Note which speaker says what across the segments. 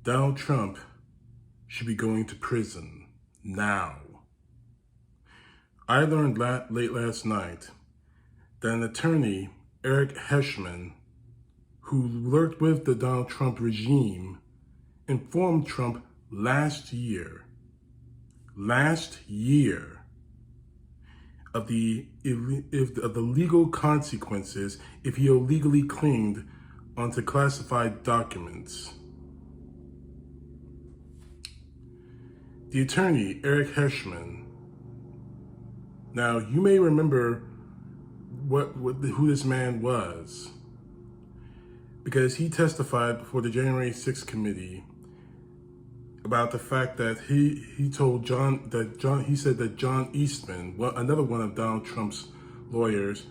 Speaker 1: Donald Trump should be going to prison now. I learned late last night that an attorney, Eric Heschman, who worked with the Donald Trump regime, informed Trump last year of the legal consequences if he illegally clinged onto classified documents. The attorney, Eric Heschman. Now, you may remember who this man was, because he testified before the January 6th committee about the fact that he said that John Eastman, another one of Donald Trump's lawyers,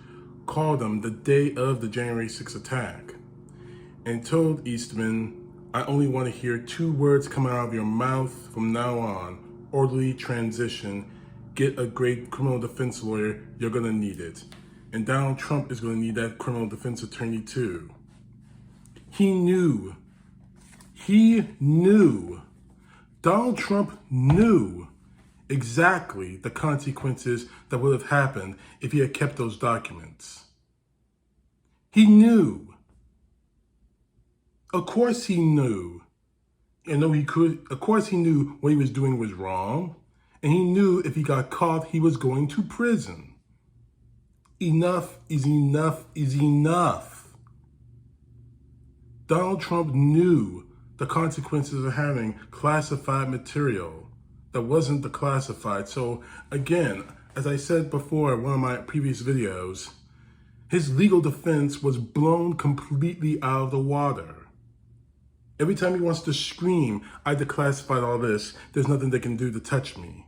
Speaker 1: called him the day of the January 6th attack and told Eastman, "I only want to hear 2 words come out of your mouth from now on: orderly transition. Get a great criminal defense lawyer, you're gonna need it." And Donald Trump is gonna need that criminal defense attorney too. He knew, Donald Trump knew exactly the consequences that would have happened if he had kept those documents. He knew. Of course he knew. Of course he knew what he was doing was wrong. And he knew if he got caught, he was going to prison. Enough is enough is enough. Donald Trump knew the consequences of having classified material that wasn't declassified. So again, as I said before in one of my previous videos, his legal defense was blown completely out of the water. Every time he wants to scream, "I declassified all this, there's nothing they can do to touch me."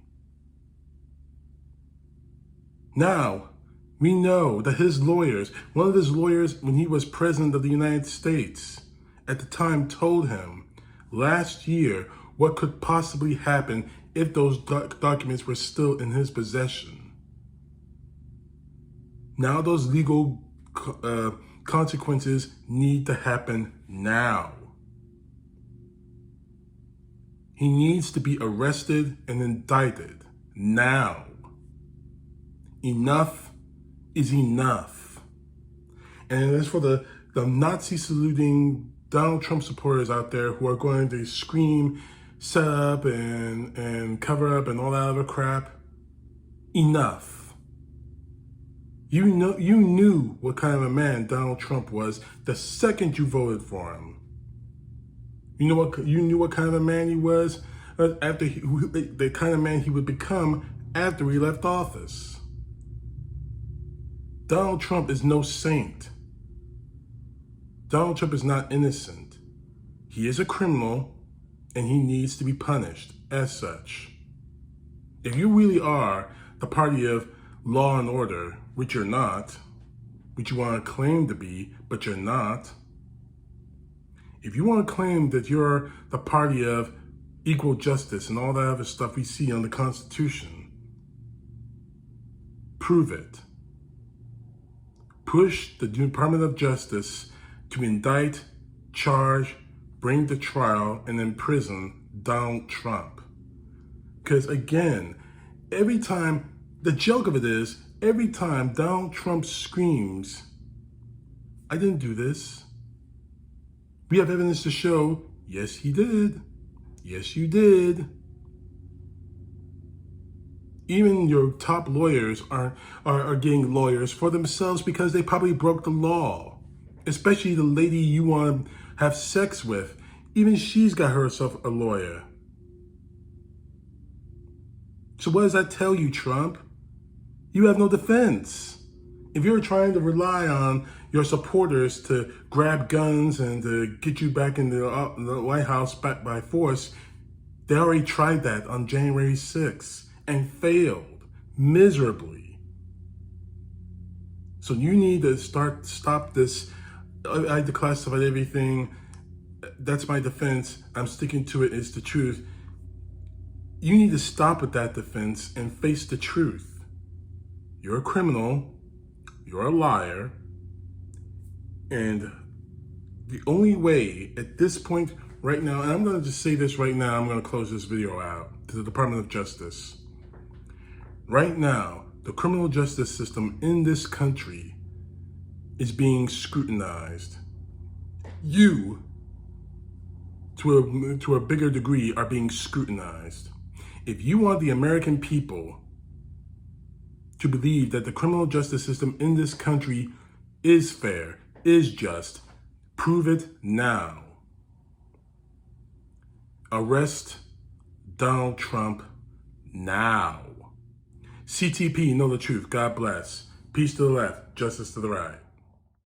Speaker 1: Now, we know that one of his lawyers, when he was president of the United States, at the time told him last year what could possibly happen if those documents were still in his possession. Now those legal consequences need to happen now. He needs to be arrested and indicted now. Enough is enough. And as for the Nazi saluting Donald Trump supporters out there who are going to scream, set up and cover up and all that other crap, enough. You knew what kind of a man Donald Trump was the second you voted for him. You knew what kind of a man he was the kind of man he would become after he left office. Donald Trump is no saint. Donald Trump is not innocent. He is a criminal, and he needs to be punished as such. If you really are the party of law and order, which you're not, which you want to claim to be, but you're not, if you want to claim that you're the party of equal justice and all that other stuff we see on the Constitution, prove it. Push the Department of Justice to indict, charge, bring to trial, and imprison Donald Trump. Because again, the joke of it is, every time Donald Trump screams, "I didn't do this," we have evidence to show, yes, he did. Yes, you did. Even your top lawyers are getting lawyers for themselves because they probably broke the law. Especially the lady you want to have sex with. Even she's got herself a lawyer. So what does that tell you, Trump? You have no defense. If you're trying to rely on your supporters to grab guns and to get you back in the White House back by force, they already tried that on January 6th and failed miserably. So you need to stop this. I declassified everything. That's my defense. I'm sticking to it. It's the truth. You need to stop with that defense and face the truth. You're a criminal. You're a liar. And the only way at this point right now, and I'm going to just say this right now, I'm going to close this video out, to the Department of Justice. Right now, the criminal justice system in this country is being scrutinized. You, to a bigger degree, are being scrutinized. If you want the American people to believe that the criminal justice system in this country is fair, is just, prove it now. Arrest Donald Trump now. CTP, know the truth. God bless. Peace to the left, justice to the right.